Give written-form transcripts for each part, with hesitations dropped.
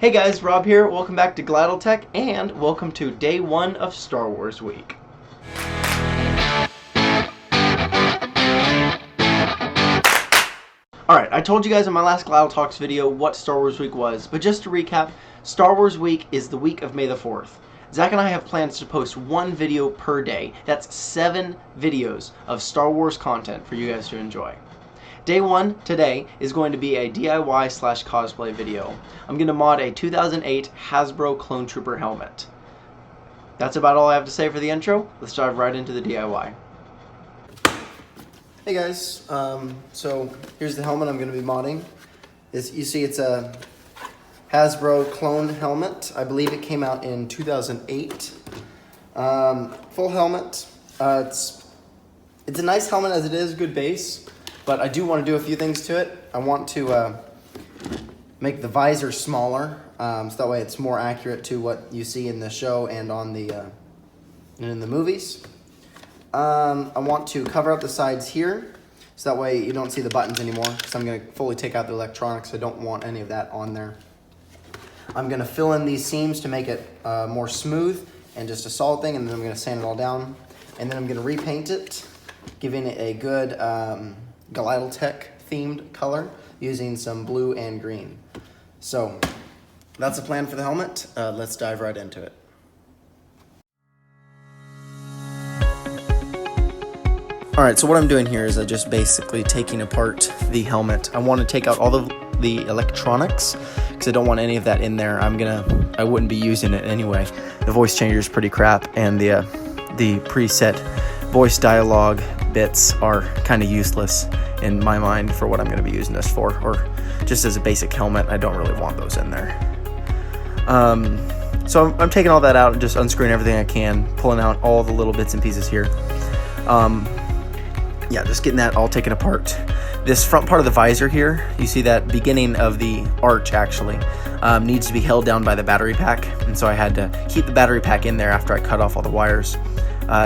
Hey guys, Rob here. Welcome back to GladelTech and welcome to day one of Star Wars week. Alright, I told you guys in my last Gladel Talks video what Star Wars week was, but just to recap, Star Wars week is the week of May the 4th. Zach and I have plans to post one video per day. That's 7 videos of Star Wars content for you guys to enjoy. Day one today is going to be a DIY/cosplay video. I'm going to mod a 2008 Hasbro Clone Trooper Helmet. That's about all I have to say for the intro. Let's dive right into the DIY. Hey guys, so here's the helmet I'm going to be modding. You see it's a Hasbro Clone Helmet. I believe it came out in 2008. Full helmet. It's a nice helmet as it is, good base. But I do want to do a few things to it. I want to make the visor smaller, so that way it's more accurate to what you see in the show and on the in the movies. I want to cover up the sides here, so that way you don't see the buttons anymore, because I'm going to fully take out the electronics. I don't want any of that on there. I'm going to fill in these seams to make it more smooth and just a solid thing, and then I'm going to sand it all down. And then I'm going to repaint it, giving it a good GladelTech themed color using some blue and green. So that's the plan for the helmet. Let's dive right into it. Alright, so what I'm doing here is I'm just basically taking apart the helmet. I want to take out all of the electronics because I don't want any of that in there. I wouldn't be using it anyway. The voice changer is pretty crap, and the preset voice dialogue bits are kind of useless in my mind for what I'm going to be using this for, or just as a basic helmet. I don't really want those in there. So I'm taking all that out and just unscrewing everything I can, pulling out all the little bits and pieces here. Yeah, just getting that all taken apart. This front part of the visor here, you see that beginning of the arch actually needs to be held down by the battery pack, and so I had to keep the battery pack in there after I cut off all the wires.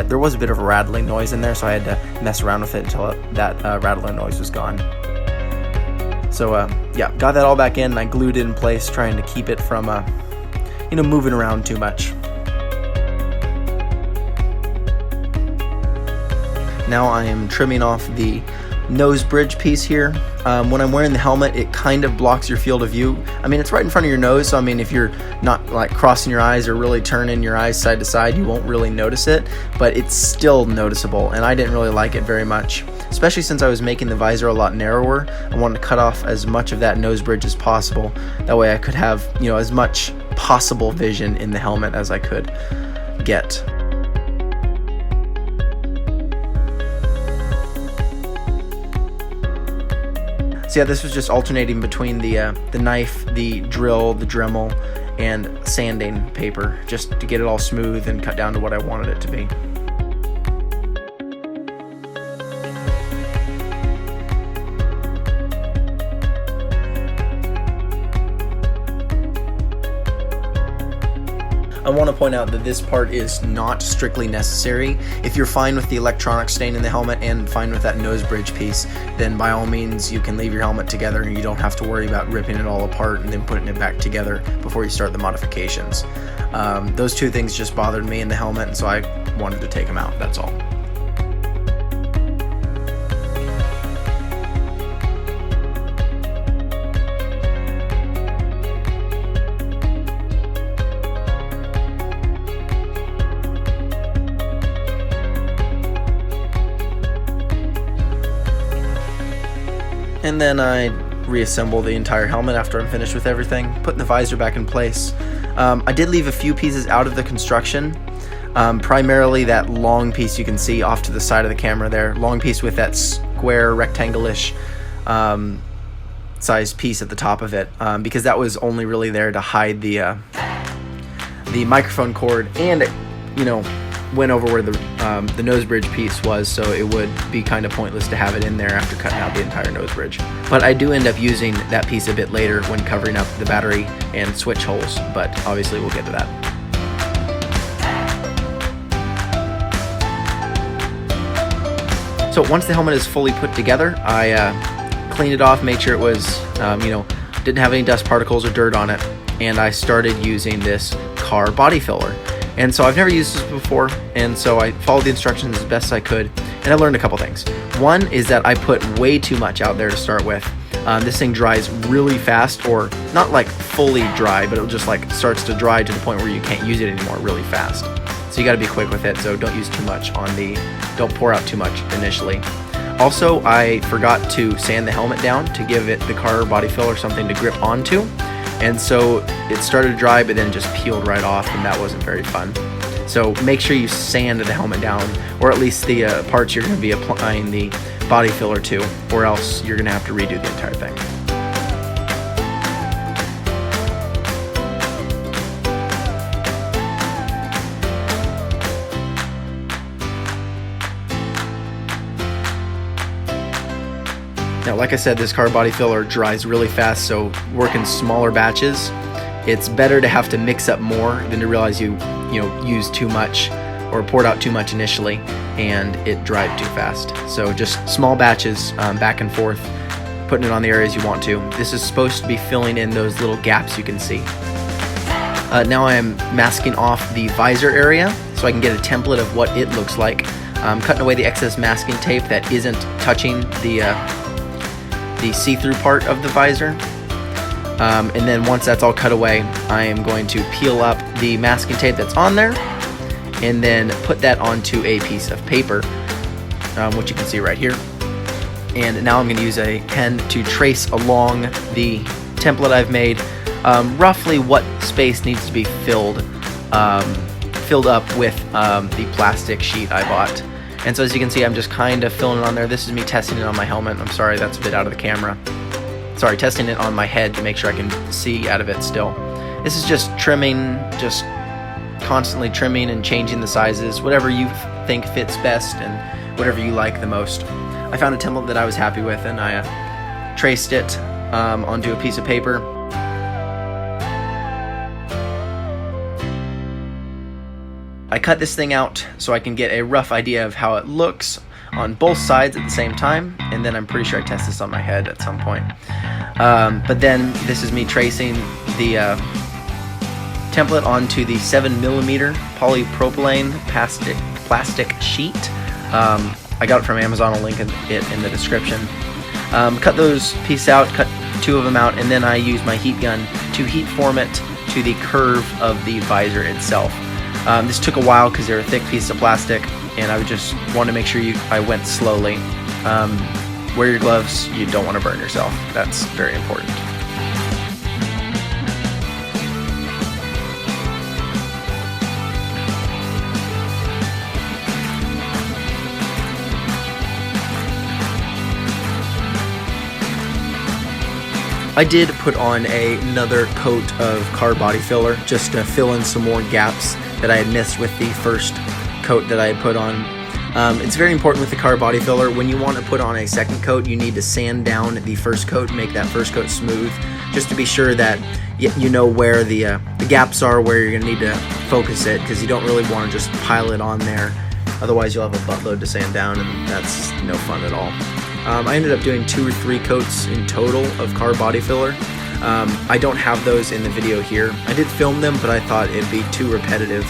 There was a bit of a rattling noise in there, so I had to mess around with it until that rattling noise was gone. So yeah, got that all back in, and I glued it in place, trying to keep it from moving around too much. Now I am trimming off the nose bridge piece here. When I'm wearing the helmet, it kind of blocks your field of view. I mean, it's right in front of your nose, so I mean, if you're not like crossing your eyes or really turning your eyes side to side, you won't really notice it, but it's still noticeable, and I didn't really like it very much, especially since I was making the visor a lot narrower. I wanted to cut off as much of that nose bridge as possible. That way I could have, as much possible vision in the helmet as I could get. So yeah, this was just alternating between the knife, the drill, the Dremel, and sanding paper, just to get it all smooth and cut down to what I wanted it to be. I want to point out that this part is not strictly necessary. If you're fine with the electronics staying in the helmet and fine with that nose bridge piece, then by all means you can leave your helmet together and you don't have to worry about ripping it all apart and then putting it back together before you start the modifications. Those two things just bothered me in the helmet, and so I wanted to take them out, that's all. And then I reassemble the entire helmet after I'm finished with everything, putting the visor back in place. I did leave a few pieces out of the construction, primarily that long piece you can see off to the side of the camera there, long piece with that square rectangle-ish size piece at the top of it, because that was only really there to hide the microphone cord, and it, went over where the nose bridge piece was, so it would be kind of pointless to have it in there after cutting out the entire nose bridge. But I do end up using that piece a bit later when covering up the battery and switch holes, but obviously we'll get to that. So once the helmet is fully put together, I cleaned it off, made sure it was, didn't have any dust particles or dirt on it. and I started using this car body filler. And so I've never used this before, and so I followed the instructions as best I could, and I learned a couple things. One is that I put way too much out there to start with. This thing dries really fast, or not like fully dry, but it just like starts to dry to the point where you can't use it anymore really fast. So you got to be quick with it, so don't use too much don't pour out too much initially. Also, I forgot to sand the helmet down to give it the car body filler something to grip onto. And so it started to dry, but then just peeled right off, and that wasn't very fun. So make sure you sand the helmet down, or at least the parts you're going to be applying the body filler to, or else you're going to have to redo the entire thing. Now, like I said, this car body filler dries really fast, so work in smaller batches. It's better to have to mix up more than to realize you used too much or poured out too much initially and it dried too fast. So just small batches, back and forth, putting it on the areas you want to. This is supposed to be filling in those little gaps you can see. Now I am masking off the visor area so I can get a template of what it looks like. Cutting away the excess masking tape that isn't touching the see-through part of the visor. And then once that's all cut away, I am going to peel up the masking tape that's on there and then put that onto a piece of paper, which you can see right here. And now I'm going to use a pen to trace along the template I've made, roughly what space needs to be filled up with the plastic sheet I bought. And so as you can see, I'm just kind of filling it on there. This is me testing it on my helmet. I'm sorry, that's a bit out of the camera. Sorry, testing it on my head to make sure I can see out of it still. This is just trimming, just constantly trimming and changing the sizes, whatever you think fits best and whatever you like the most. I found a template that I was happy with, and I traced it onto a piece of paper. I cut this thing out so I can get a rough idea of how it looks on both sides at the same time, and then I'm pretty sure I test this on my head at some point. But then this is me tracing the template onto the 7mm polypropylene plastic sheet. I got it from Amazon. I'll link it in the description. Cut those pieces out, cut 2 of them out, and then I use my heat gun to heat form it to the curve of the visor itself. This took a while because they're a thick piece of plastic, and I just wanted to make sure I went slowly. Wear your gloves, you don't want to burn yourself. That's very important. I did put on another coat of car body filler just to fill in some more gaps that I had missed with the first coat that I had put on. It's very important with the car body filler. When you want to put on a second coat, you need to sand down the first coat, make that first coat smooth, just to be sure that you know where the gaps are, where you're going to need to focus it, because you don't really want to just pile it on there. Otherwise, you'll have a buttload to sand down, and that's no fun at all. I ended up doing 2 or 3 coats in total of car body filler. I don't have those in the video here. I did film them, but I thought it'd be too repetitive.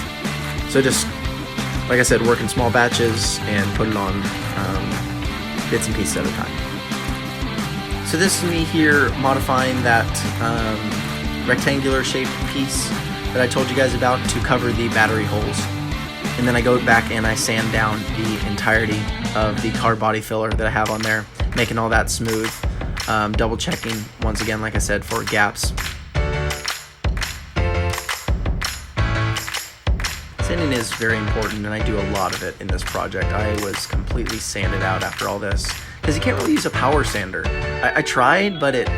So just, like I said, work in small batches and put it on bits and pieces at a time. So this is me here modifying that rectangular shaped piece that I told you guys about to cover the battery holes. And then I go back and I sand down the entirety of the car body filler that I have on there, making all that smooth, double checking once again, like I said, for gaps. Sanding is very important, and I do a lot of it in this project. I was completely sanded out after all this, because you can't really use a power sander. I tried, but it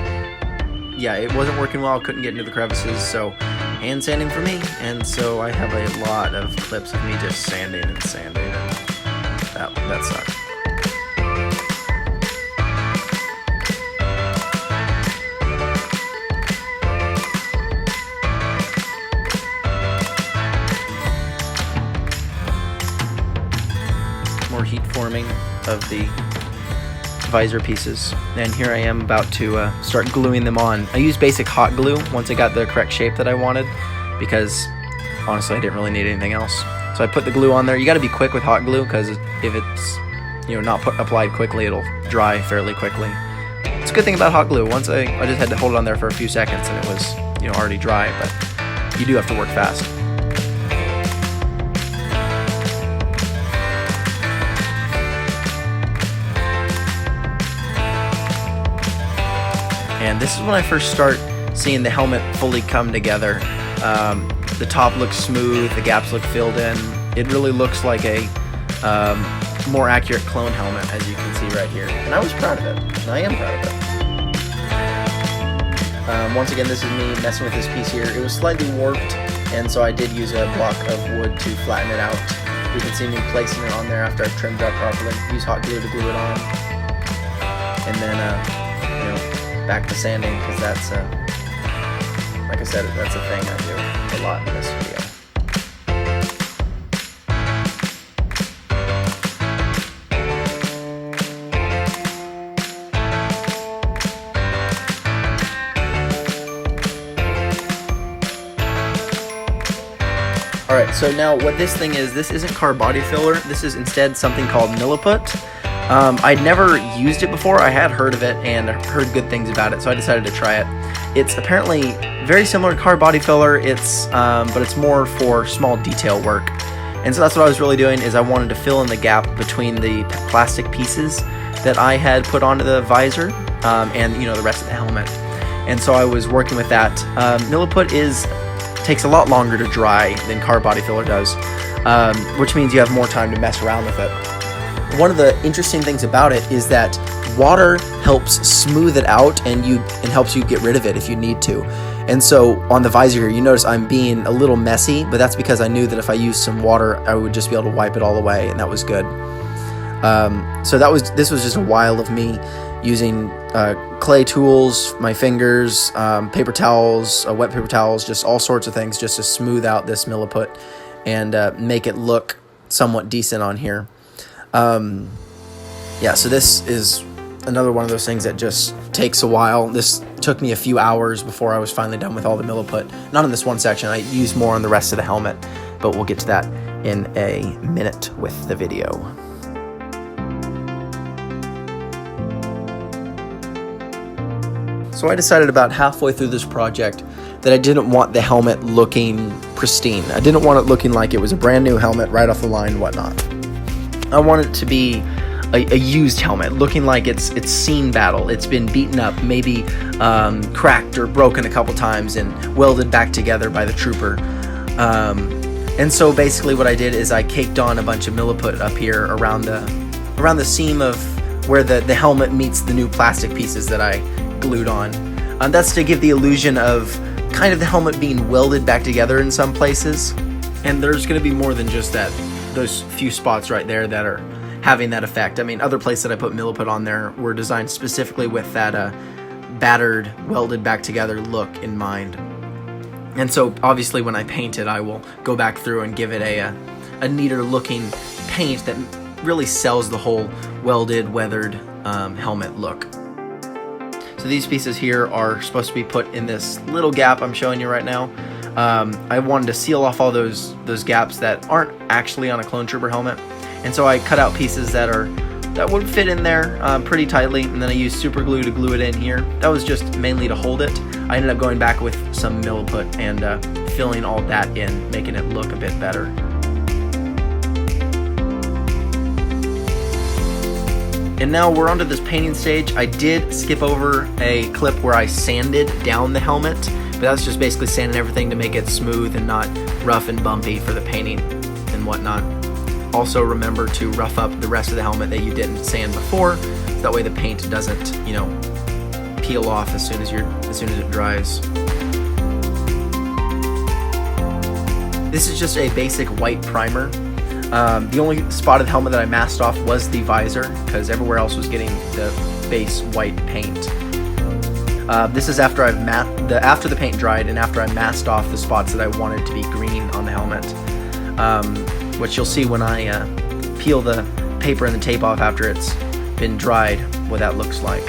wasn't working well. I couldn't get into the crevices, so hand sanding for me. And so I have a lot of clips of me just sanding and sanding, and that sucked. More heat forming of the visor pieces, and here I am about to start gluing them on. I used basic hot glue once I got the correct shape that I wanted, because honestly I didn't really need anything else. So I put the glue on there. You got to be quick with hot glue, because if it's not applied quickly, it'll dry fairly quickly. It's a good thing about hot glue. Once I just had to hold it on there for a few seconds and it was already dry, but you do have to work fast. And this is when I first start seeing the helmet fully come together. The top looks smooth, the gaps look filled in. It really looks like a more accurate clone helmet, as you can see right here. And I was proud of it, and I am proud of it. Once again, this is me messing with this piece here. It was slightly warped, and so I did use a block of wood to flatten it out. You can see me placing it on there after I've trimmed it up properly. Use hot glue to glue it on. And then, back to sanding, because that's, like I said, that's a thing I do a lot in this video. Alright, so now what this thing is, this isn't car body filler, this is instead something called Milliput. I'd never used it before. I had heard of it and heard good things about it, so I decided to try it. It's apparently very similar to car body filler, but it's more for small detail work. And so that's what I was really doing, is I wanted to fill in the gap between the plastic pieces that I had put onto the visor and the rest of the helmet. And so I was working with that. Milliput takes a lot longer to dry than car body filler does, which means you have more time to mess around with it. One of the interesting things about it is that water helps smooth it out and helps you get rid of it if you need to. And so on the visor here, you notice I'm being a little messy, but that's because I knew that if I used some water, I would just be able to wipe it all away, and that was good. So this was just a while of me using clay tools, my fingers, paper towels, wet paper towels, just all sorts of things just to smooth out this Milliput and make it look somewhat decent on here. Yeah, so this is another one of those things that just takes a while. This took me a few hours before I was finally done with all the Milliput. Not in this one section, I used more on the rest of the helmet, but we'll get to that in a minute with the video. So I decided about halfway through this project that I didn't want the helmet looking pristine. I didn't want it looking like it was a brand new helmet right off the line and whatnot. I want it to be a used helmet, looking like it's seen battle. It's been beaten up, maybe cracked or broken a couple times and welded back together by the trooper. And so basically what I did is I caked on a bunch of Milliput up here around the seam of where the helmet meets the new plastic pieces that I glued on. That's to give the illusion of kind of the helmet being welded back together in some places. And there's going to be more than just those few spots right there that are having that effect. I mean, other places that I put Milliput on there were designed specifically with that battered, welded back together look in mind. And so obviously when I paint it, I will go back through and give it a neater looking paint that really sells the whole welded, weathered helmet look. So these pieces here are supposed to be put in this little gap I'm showing you right now. I wanted to seal off all those gaps that aren't actually on a Clone Trooper helmet, and so I cut out pieces that would fit in there pretty tightly, and then I used super glue to glue it in here. That was just mainly to hold it. I ended up going back with some Milliput and filling all that in, making it look a bit better. And now we're onto this painting stage. I did skip over a clip where I sanded down the helmet, but that's just basically sanding everything to make it smooth and not rough and bumpy for the painting and whatnot. Also remember to rough up the rest of the helmet that you didn't sand before, so that way the paint doesn't, peel off as soon as it dries. This is just a basic white primer. The only spot of the helmet that I masked off was the visor, because everywhere else was getting the base white paint. This is after after the paint dried and after I masked off the spots that I wanted to be green on the helmet, which you'll see when I peel the paper and the tape off after it's been dried. what that looks like.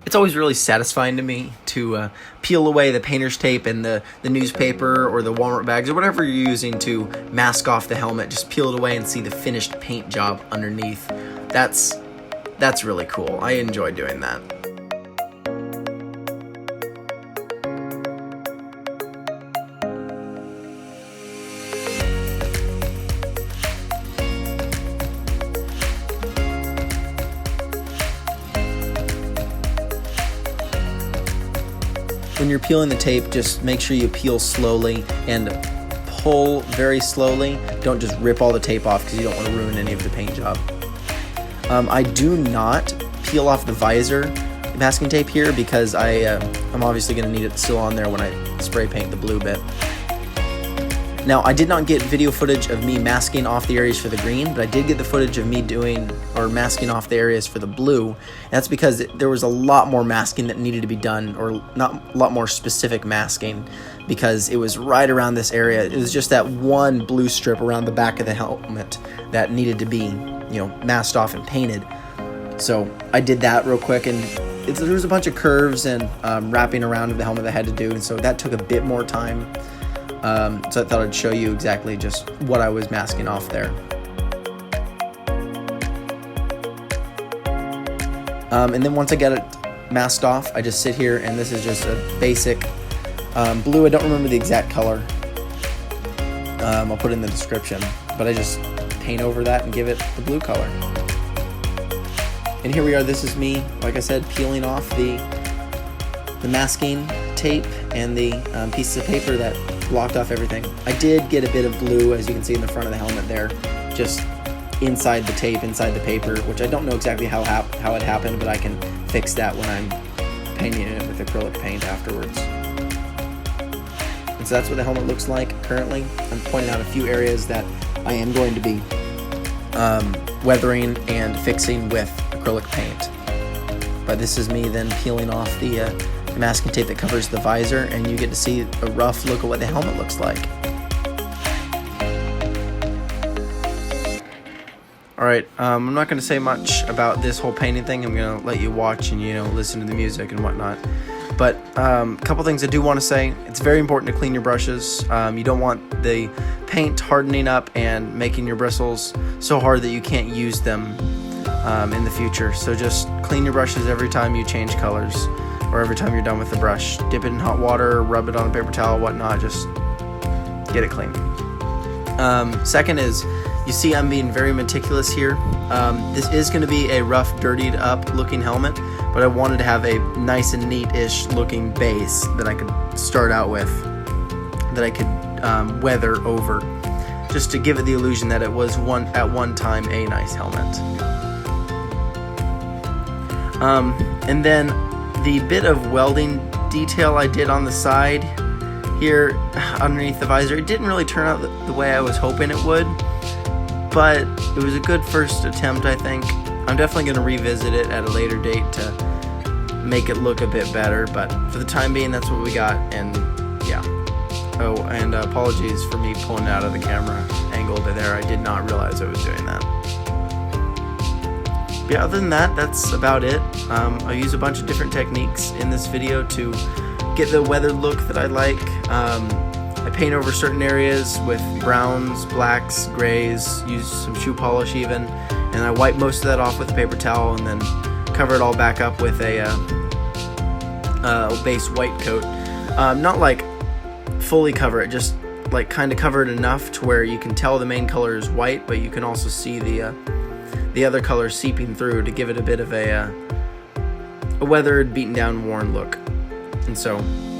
It's always really satisfying to me to peel away the painter's tape and the newspaper or the Walmart bags or whatever you're using to mask off the helmet. Just peel it away and see the finished paint job underneath. That's really cool. I enjoy doing that. When you're peeling the tape, just make sure you peel slowly and pull very slowly. Don't just rip all the tape off because you don't want to ruin any of the paint job. I do not peel off the visor masking tape here because I'm obviously going to need it still on there when I spray paint the blue bit. Now, I did not get video footage of me masking off the areas for the green, but I did get the footage of me doing or masking off the areas for the blue. And that's because there was a lot more masking that needed to be done, or not a lot more specific masking, because it was right around this area. It was just that one blue strip around the back of the helmet that needed to be, masked off and painted. So I did that real quick, and there was a bunch of curves and wrapping around of the helmet that I had to do, and so that took a bit more time. So I thought I'd show you exactly just what I was masking off there. And then once I get it masked off, I just sit here, and this is just a basic blue. I don't remember the exact color. I'll put it in the description, but I just paint over that and give it the blue color. And here we are. This is me, like I said, peeling off the masking tape and the pieces of paper that blocked off everything. I did get a bit of blue, as you can see in the front of the helmet there, just inside the tape, inside the paper, which I don't know exactly how it happened, but I can fix that when I'm painting it with acrylic paint afterwards. And so that's what the helmet looks like currently. I'm pointing out a few areas that I am going to be weathering and fixing with acrylic paint. But this is me then peeling off the masking tape that covers the visor, and you get to see a rough look at what the helmet looks like. Alright, I'm not going to say much about this whole painting thing. I'm going to let you watch and listen to the music and whatnot. But a couple things I do want to say. It's very important to clean your brushes. You don't want the paint hardening up and making your bristles so hard that you can't use them in the future. So just clean your brushes every time you change colors, or every time you're done with the brush. Dip it in hot water, rub it on a paper towel, whatnot, just get it clean. Second is, you see I'm being very meticulous here. This is going to be a rough, dirtied up looking helmet, but I wanted to have a nice and neat-ish looking base that I could start out with, that I could weather over, just to give it the illusion that it was at one time a nice helmet. And then the bit of welding detail I did on the side here underneath the visor, it didn't really turn out the way I was hoping it would, but it was a good first attempt, I think. I'm definitely going to revisit it at a later date to make it look a bit better, but for the time being, that's what we got, and yeah. Oh, and apologies for me pulling it out of the camera angle there. I did not realize I was doing that. But yeah, other than that, that's about it. I use a bunch of different techniques in this video to get the weathered look that I like. I paint over certain areas with browns, blacks, grays, use some shoe polish even, and I wipe most of that off with a paper towel and then cover it all back up with a base white coat. Not like fully cover it, just like kind of cover it enough to where you can tell the main color is white, but you can also see the other colors seeping through to give it a bit of a weathered, beaten down, worn look. And so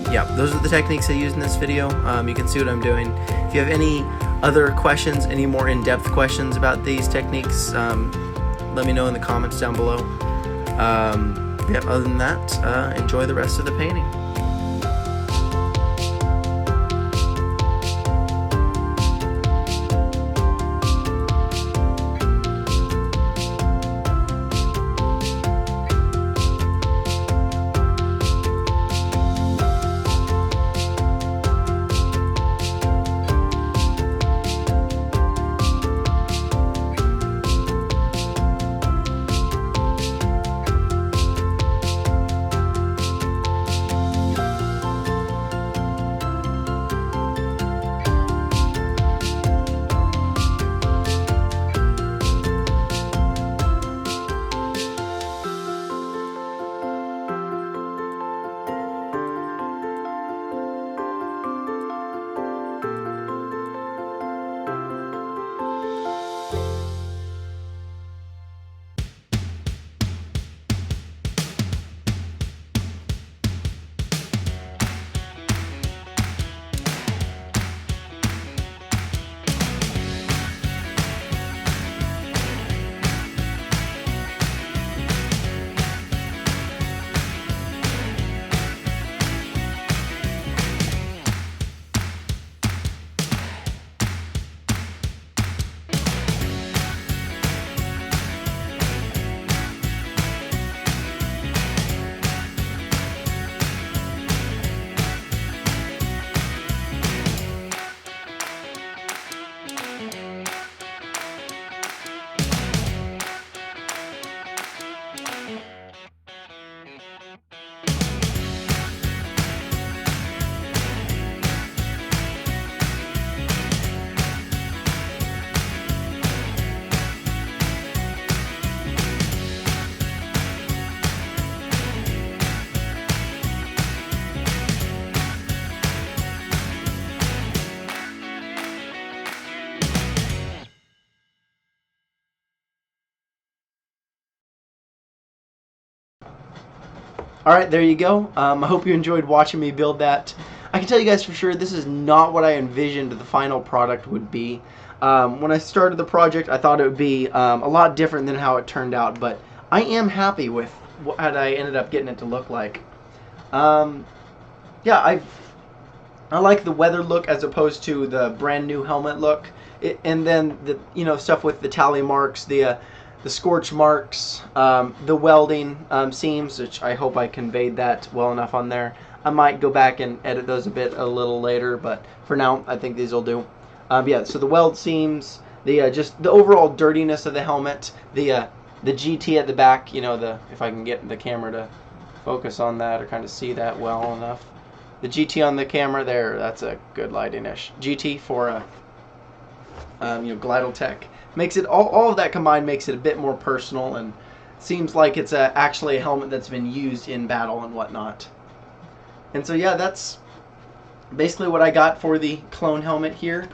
yeah, those are the techniques I used in this video. You can see what I'm doing. If you have any other questions, any more in-depth questions about these techniques, let me know in the comments down below. Yeah, other than that, enjoy the rest of the painting. Alright, there you go. I hope you enjoyed watching me build that. I can tell you guys for sure this is not what I envisioned the final product would be. When I started the project, I thought it would be a lot different than how it turned out, but I am happy with what I ended up getting it to look like. Yeah, I like the weather look as opposed to the brand new helmet look. And then the stuff with the tally marks, the scorch marks, the welding seams, which I hope I conveyed that well enough on there. I might go back and edit those a little later, but for now I think these will do. Yeah, so the weld seams, just the overall dirtiness of the helmet, the GT at the back, if I can get the camera to focus on that or kind of see that well enough. The GT on the camera there, that's a good lighting-ish. GT for Glidal Tech. Makes it all of that combined makes it a bit more personal and seems like it's actually a helmet that's been used in battle and whatnot. And so yeah, that's basically what I got for the clone helmet here.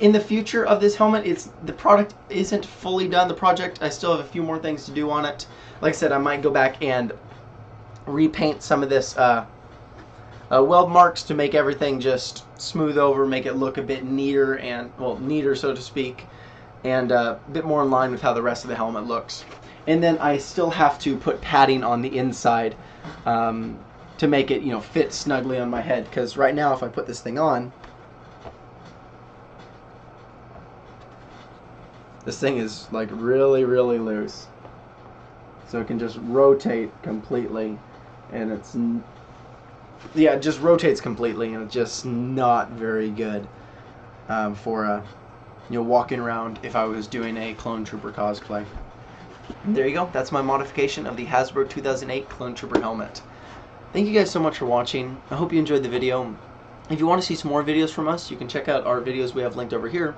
In the future of this helmet, the product isn't fully done. The project, I still have a few more things to do on it. Like I said, I might go back and repaint some of this weld marks to make everything just smooth over, make it look a bit neater and, well, neater so to speak, and a bit more in line with how the rest of the helmet looks. And then I still have to put padding on the inside to make it, fit snugly on my head, because right now if I put this thing on, this thing is like really, really loose. So it can just rotate completely, and it just rotates completely, and it's just not very good for walking around if I was doing a Clone Trooper cosplay. And there you go. That's my modification of the Hasbro 2008 Clone Trooper helmet. Thank you guys so much for watching. I hope you enjoyed the video. If you want to see some more videos from us, you can check out our videos we have linked over here.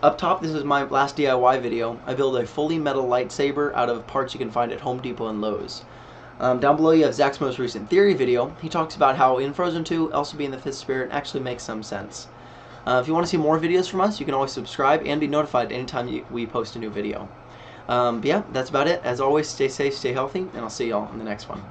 Up top, this is my last DIY video. I built a fully metal lightsaber out of parts you can find at Home Depot and Lowe's. Down below you have Zach's most recent theory video. He talks about how in Frozen 2, Elsa being the 5th spirit actually makes some sense. If you want to see more videos from us, you can always subscribe and be notified anytime we post a new video. But yeah, that's about it. As always, stay safe, stay healthy, and I'll see y'all in the next one.